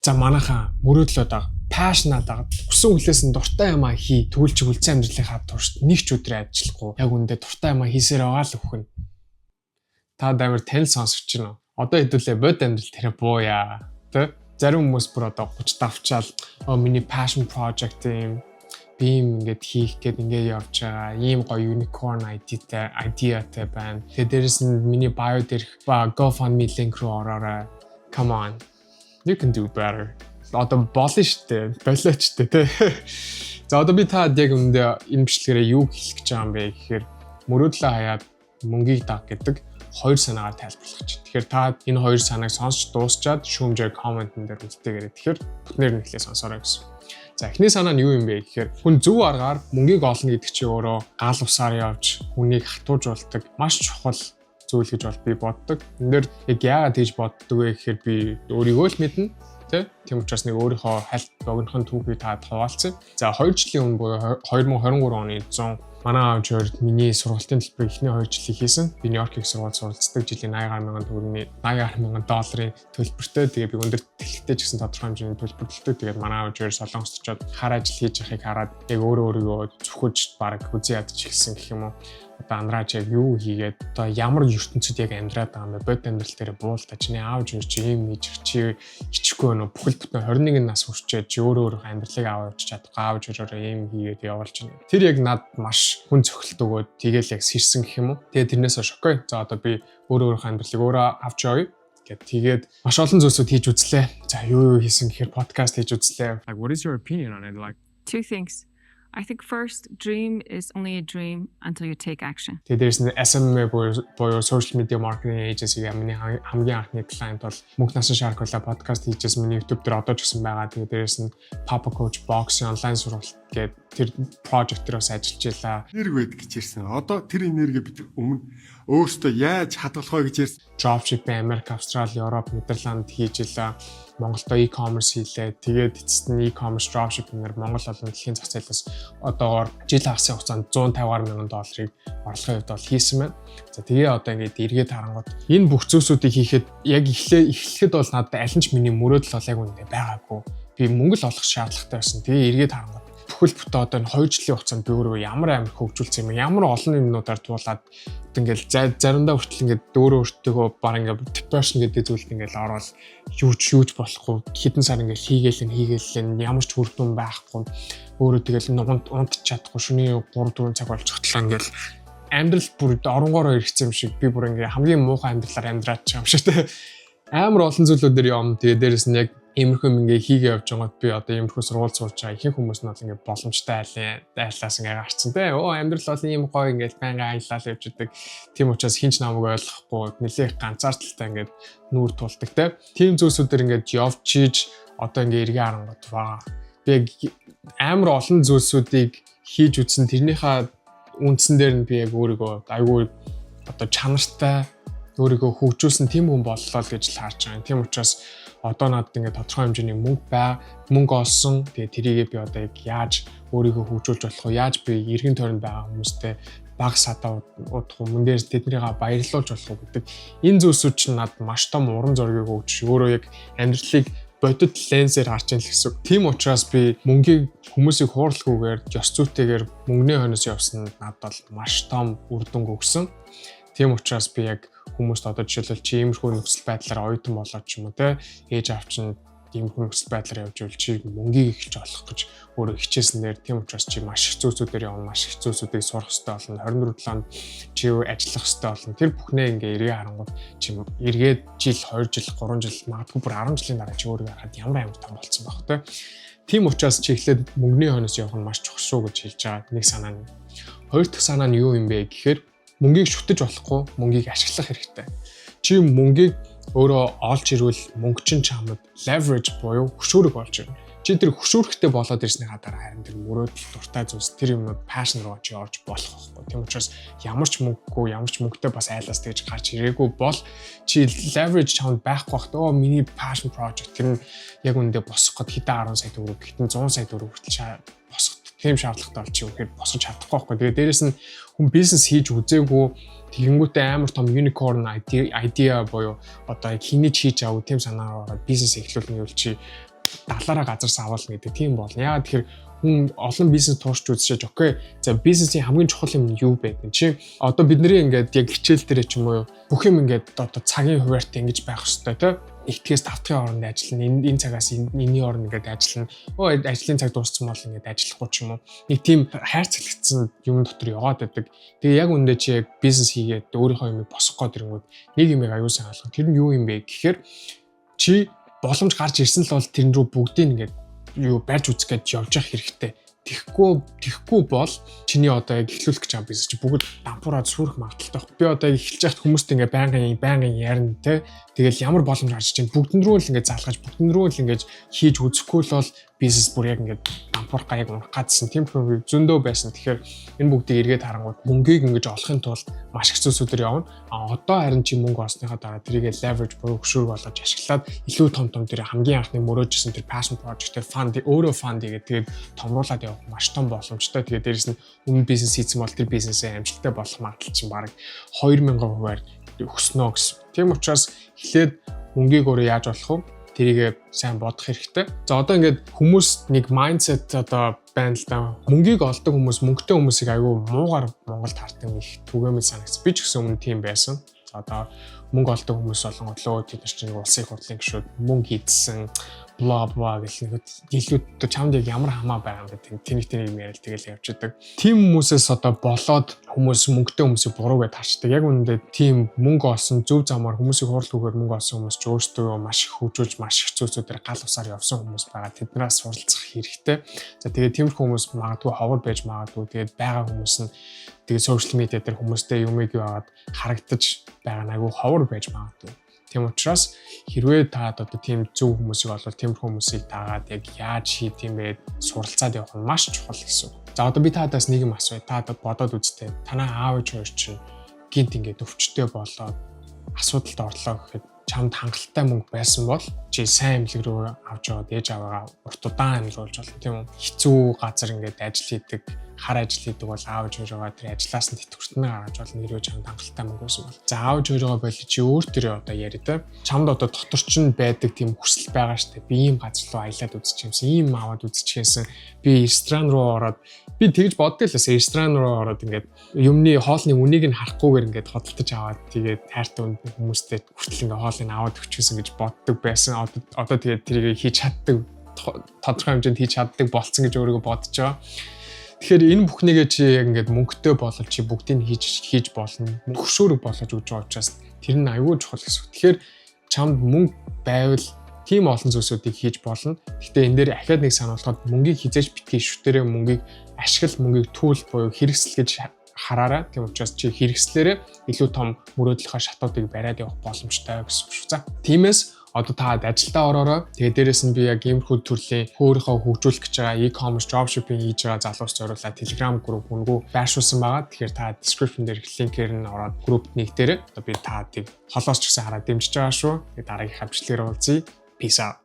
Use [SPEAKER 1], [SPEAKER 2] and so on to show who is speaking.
[SPEAKER 1] За манайхаа мөрөөдлөд байгаа. Passionate байгаа. Хүссэн хүлээс нь дуртай юм хий. Тэгвэл чи үлцэн амьдралынхаа турш нэг ч өдрөө ажиллахгүй. Яг үндэ дуртай юм хийсээр байгаа л өхөн. Та дамир тань сонсогч байна. Одоо хэдүүлээ бод амьдрал тэрэ бууя. Тэ? Зарим хүмүүс бүр одоо 30 давчаал миний passion project юм би ингээд хийх гээд ингээд явж байгаа. Ийм гоё unicorn idea-тай байна. Тэгээд дээрэс нь миний bio дээрх GoFundMe link руу ороорой. Come on. You can do better. Одоо болно штэ. Болооч штэ тий. За одоо би таад яг энэ бичлэгээрээ юу хэлэх гэж байгаа юм бэ гэхээр мөрөөдлөө хаяад мөнгийг даг гэдэг хоёр санаагаар тайлбарлах гэж. Тэгэхээр та энэ хоёр санааг сонсч дуусчаад шүүмжээр комментэн дээр үлдээгээрэй. Тэгэхээр бүтнээр нь эхлээ сонсоорой гэсэн. За эхний санаа нь юу юм бэ гэхээр хүн зөв аргаар мөнгийг олно гэдэг чинь өөрөө гал усаар явж хүнийг хатуужуулдаг маш чухал зүйл гэж бол би боддог. Энэ дээр яг яагаад тэгж боддог вэ гэхээр би өөрийгөө л мэднэ. Тийм учраас нэг өөрийнхөө хальт богинохын түүхийг таад хуваалцъя. За 2 жилийн өмнө 2023 оны 100 манай аав жирд миний сургалтын төлбөрийг эхний 2 жилийн хийсэн. Би Нью-Йорк их сургууль суралцдаг жилийн 80,000 төгрөгийн $80,000 төлбөртэй. Тэгээ би өндөр тэтгэлэгтэй ч гэсэн тодорхой хэмжээний төлбөрлөлтөө. Тэгээд манай аав жир Солонгост очиод хар ажил хийж байгааг хараад яг өөрийгөө зөвхөж баг хүзээ ядчих хэлсэн гэх юм уу. Одоо андраач яг юу хийгээд одоо ямар ертөнцид яг амьдраад байгаа юм бэ? Бод амьдрал дээр буулта чиний аав жир чи юм хийж чи хичихгүй нөө бүхэл бүтэн 21 нас хүрчээд чи өөрөө амьдралыг аваад чадахгүй аав жирээр юм хийгээд явуулж байна. Тэр яг над маш хүн цохилт өгөөд тэгээл яг сэрсэн гэх юм уу. Тэгээд тэрнээс шокой. За одоо би өөрөө амьдралыг өөрөө авч явъя. Тэгээд маш олон зүйлсүүд хийж үзлээ. За юу хийсэн гэхээр подкаст хийж үзлээ. Like what is your opinion on it? Like
[SPEAKER 2] two things. I think first, dream is only a dream until you take action.
[SPEAKER 1] There's an SMA буюу social media marketing agency-ийн миний хамгийн анхны client бол Мөнх насан шархуулаа подкаст хийжсэн миний YouTube дээр одоо ч гэсэн байгаа. Тэгээд дээрээс нь Papa Coach Box-ийн онлайн сургалт гэдэг тэр project дээр бас ажиллаж байлаа.
[SPEAKER 3] Энерги байдаг гэж ярьсан. Одоо тэр энерги бид өмнө өөрсдөө яаж хадгалах вэ гэж ярьсан.
[SPEAKER 1] Dropshipping Америк, Австрали, Европ, Нидерланд хийж илаа. Монголдо e-commerce хийлээ. Тэгээд эцэст нь e-commerce dropshipping-ээр Монгол болон дэлхийн зах зээлээс одоогоор жил хагасын хугацаанд $150,000 орлогын хувьд бол хийсэн байна. За тэгээ одоо ингээд эргээд харангууд энэ бүх зүйлсүүдийг хийхэд яг эхлэхэд бол надад аль нь ч миний мөрөөдөл бол яг үнэндээ байгаагүй. Би мөнгө л олох шаардлагатай байсан. Тэгээ эргээд харангууд бүхэл бүтэн одоо энэ 2 жилийн хугацаанд би өөрөө ямар амар хөгжүүлсэн юм, ямар олон юмнуудаар туулаад ингээл заримдаа хүртэл ингээд өөртөө баг ингээд depression гэдэг зүйлд ингээд ороод юуч болохгүй хэдэн сар ингээд хийгээл ямар ч үр дүн байхгүй өөрөө тэгэл унтч чадахгүй шөнийн 3-4 цаг болж хотлоо ингээд амьдрал бүр оронгороо ирчихсэн юм шиг би бүр ингээд хамгийн муухай амьдралаар амьдраад байгаа юм шиг те амар олон зүйлүүдээр явна. Тэгээ дээрэс нь яг иймэрхүү ингээ хийгээ явж байгаад би одоо иймэрхүү сургууль сурч байгаа ихэнх хүмүүс нь бол ингээ боломжтой айлаас ингээ гарцсан те. Амьдрал бол ийм гоё ингээ байнга аялал явж идэг. Тийм учраас хинч намайг ойлгохгүй нэлээх ганцаардалтай ингээ нүүр тулдаг те. Тийм зүйлсүүдээр ингээ явж чиж одоо ингээ эргээ харангууд баа. Би амар олон зүйлсүүдийг хийж үзсэн. Тэрнийхээ үндсэн дээр нь би яг өөрийгөө айгүй одоо чанартай өөрийгөө хөгжүүлсэн тийм хүн боллоо л гэж л харж байгаа. Тийм учраас одоо надад ингээд тодорхой хэмжээний мөнгө олсон. Тэгээ тэрийгээ би одоо яг яаж өөрийгөө хөгжүүлж болох вэ? Яаж би эргэн тойронд байгаа хүмүүстэй баг садаа удах юм дээрс тэднийг баярлуулж болох уу гэдэг. Энэ зүйлсүүд чинь надад маш том уран зориг өгч өөрөө яг амьдралыг бодит ленсээр харж ийн л гэсэн. Тийм учраас би мөнгийг хүмүүсийг хууралгүйгээр ёс зүйтэйгээр мөнгөний хойноос явсан надад бол маш том үр дүнг өгсөн. Тийм учраас би яг хүмүүст одоо жишээлбэл чи иймэрхүү нөхцөл байдлаар оюутан болоод ч юм уу те ээж аав чинь иймэрхүү нөхцөл байдлаар явж ивэл чи мөнгийг эхэлж олох гэж өөрөө хичээснээр тийм учраас чи маш их зүйлсүүдээр явна маш их зүйлсүүдийг сурах хэрэгтэй болно 24 7-нд чи ажиллах хэрэгтэй болно тэр бүхнээ ингээ эргээ харангууд чи эргээд жил 2 жил 3 жил магадгүй бүр 10 жилийн дараа чи өөрийгөө хараад ямар амар том болсон байх те тийм учраас чи эхлээд мөнгөний хойноос явах нь маш чухал шүү гэж хэлж байгаа нэг санаа нь хоёр дахь санаа нь юу юм бэ гэхээр мөнгийг шүтэж болохгүй мөнгийг ашиглах хэрэгтэй. Чи мөнгийг өөрөө олж ирвэл мөнгө чинь чамд leverage буюу хөшөөрөг болж ирнэ. Чи тэр хөшөөрөхтэй болоод ирснийхаа дараа харин тэр мөрөөдөл дуртай зүйлс тэр юмнууд passion руу чи орж болох байхгүй. Тийм учраас ямар ч мөнгөгүй ямар ч мөнгөтэй бас айлаас тэгж гарч ирээгүй бол чи leverage чамд байхгүй бахт миний passion project тэр нь яг үндэ босох гээд хэдэн 10 сая төгрөг гэтэн 100 сая төгрөг хүртэл босох тийм шаардлагатай бол чи үнэхээр босож чадахгүй байхгүй. Тэгээ дээрэс нь хүн бизнес хийж үзээгүй тэгэнгүүтээ амар том unicorn idea буюу одоо хинэж хийж авах тийм санаагаар бизнес эхлүүлнэ гэвэл чи далаараа газар савуулна гэдэг тийм болно. Яагаад тэгэхээр хүн олон бизнес туушч үзчихэж окей. За бизнесийн хамгийн чухал юм юу бэ? Чи одоо бидний ингээд яг хичээл дээр ч юм уу бүх юм ингээд одоо цагийн хуваарьтай ингэж байх хэрэгтэй тийм. Нэгтгэс давтахын оронд ажиллана. Энэ цагаас энэний оронд ингээд ажиллана. Ажлын цаг дууссан бол ингээд ажиллахгүй ч юм уу. Нэг тийм хайрцагтсан юм дотор яваад байдаг. Тэгээ яг үндэ чи яг бизнес хийгээд өөрийнхөө юмыг босгох гээд ирэнгүүт нэг юм аюулсан хаалга. Тэр нь юу юм бэ гэхээр чи боломж гарч ирсэн л бол тэрэн рүү бүгдийг ингээд юу барьж үзэх гэж явж явах хэрэгтэй. Тэхгүй бол чиний одоо яг эхлүүлэх гэж байгаа бизнес чи бүгд дампуураад сүрэх магадaltaй. Би одоо эхэлж яхад хүмүүст ингээ байнгын ярина те. Тэгэл ямар боломж гарч иж бүгдэн рүү л ингээ залгаж бүгдэн рүү л ингээ хийж үзэхгүй л бол бизнес бүр яг ингээ дампуурах гаяг унах гадсан тийм хүн зөндөө байсан. Тэгэхээр энэ бүгдийг эргээд харангууд мөнгийг ингээ олохын тулд маш их зүйлсүүдээр явна. Одоо харин чи мөнгө олсныхаа дараа тэрийг leverage буюу хөшүүрг болгож ашиглаад илүү том тэр хамгийн анхны мөрөөжсэн тэр passion project-ээр fund гэдэг тэгээд томруулаад явах маш том боломжтой. Тэгээд дээрэс нь өмнө бизнес хийсэн бол тэр бизнесээ амжилттай болох магадлал чинь бараг 2000%-аар өснө гэсэн. Тийм учраас эхлээд мөнгийг өөрөө яаж болох вэ? Тэрийг сайн бодох хэрэгтэй. За одоо ингээд хүмүүс нэг mindset одоо байна л да. Мөнгийг олдог хүмүүс, мөнгөтэй хүмүүсийг аягүй муугар Монголд хардаг их түгээмэл санагц. Би ч гэсэн өмнө тийм байсан. За одоо мөнгө олдог хүмүүс болгоод лөө тэд нар чинь улсын хурлын гишүүд мөнгө хийдсэн бла гэх нэг илүү чамд яг ямар хамаа байгаа юм бэ? Тэнийг яриад тэгэл явж идэг. Тим хүмүүсээс одоо болоод хүмүүс мөнгөтэй хүмүүсийг буруу гэж харцдаг. Яг үүндээ тийм мөнгө олсон зөв замаар хүмүүсийг хурлахгүйгээр мөнгө олсон хүмүүс ч өөрсдөө маш их хөгжүүлж маш их зүйлсүүдээр гал усаар явсан хүмүүс байгаа. Тэднээс суралцах хэрэгтэй. За тэгээд тиймэрхүү хүмүүс магадгүй ховор байж магадгүй. Тэгээд байгаа хүмүүс нь тэгээд сошиал медиа дээр хүмүүстэй юмыг яваад харагдаж байгаа нь айгүй ховор байж магадгүй. Тийм учраас хэрвээ та одоо тийм зөв хүмүүсийг олвол тиймэрхүү хүмүүсийг дагаад яг яаж хийх юм бэ суралцаад явах нь маш чухал гэсэн. За одоо би таадаас нэг юм асууя. Та одоо бодоод үзтээ. Танай аав ээж хоёр чинь гинт ингээд өвчтөй болоод асуудалд орлоо гэхэд чамд хангалттай мөнгө байсан бол чи сайн эмнэлэг рүү авч яваад ээж аваагаа урт удаан амьлуулж болно тийм үү? Хэцүү газар ингээд ажил хийдэг, хар ажил хийдэг бол аав ээж хоёроо тэр ажиллаас нь тэтгэвртнээ гаргаж болно нэрөө чамд хангалттай мөнгө байсан бол. За аав ээж хоёроо болоо чи өөр төрөө одоо яри та. Чамд одоо дотор чинь байдаг тийм хүсэл байгаа штэ. Би ийм газар руу аялаад үзчих юмсан, ийм аваад үзчихсэн. Би ресторан руу ороод би тэгж боддог л байсан. Ресторан руу ороод ингээд юмны хоолны үнийг нь харахгүйгээр ингээд хөдөлтөж аваад тэгээд хайртай хүмүүстэй хүртэл ингээд хоолыг аваад өгчихсэн гэж боддог байсан. Одоо тэгээд тэрийг хийж чаддаг, тодорхой хэмжээнд хийж чаддаг болцсон гэж өөрийгөө бодож байгаа. Тэгэхээр энэ бүхнийгээ чи яг ингээд мөнгөтэй болол чи бүгдийг хийж болно. Хөшөөрөг болгож өгч байгаа учраас тэр нь аюул чухал гэсэн. Тэгэхээр чамд мөнгө байвал тийм олон зүйлсүүдийг хийж болно. Гэхдээ энэ дээр ахаад нэг сануулхад мөнгийг хизээж битгий шүтээрээ мөнгийг ашигла, мөнгийг түүл буюу хэрэгсэл гэж хараарай. Тийм учраас чи хэрэгслээрээ илүү том мөрөөдлийнхаа шатуудыг бариад явах боломжтой гэсэн үг шүү. За тиймээс одоо та ажилдаа ороорой. Тэгээд дээрэс нь би яг иймэрхүү төрлийн өөрийнхөө хөгжүүлэх гэж байгаа e-commerce dropshipping хийж байгаа залуус зориулаад Telegram group хөнгөө байршуулсан байгаа. Тэгэхээр та description дээр линкээр нь ороод группт нэгдээрэй. Одоо би таадыг холоос ч гэсэн хараад дэмжиж байгаа шүү. Тэгээд дараагийнхаа бичлэгээр уулзъя. Peace out.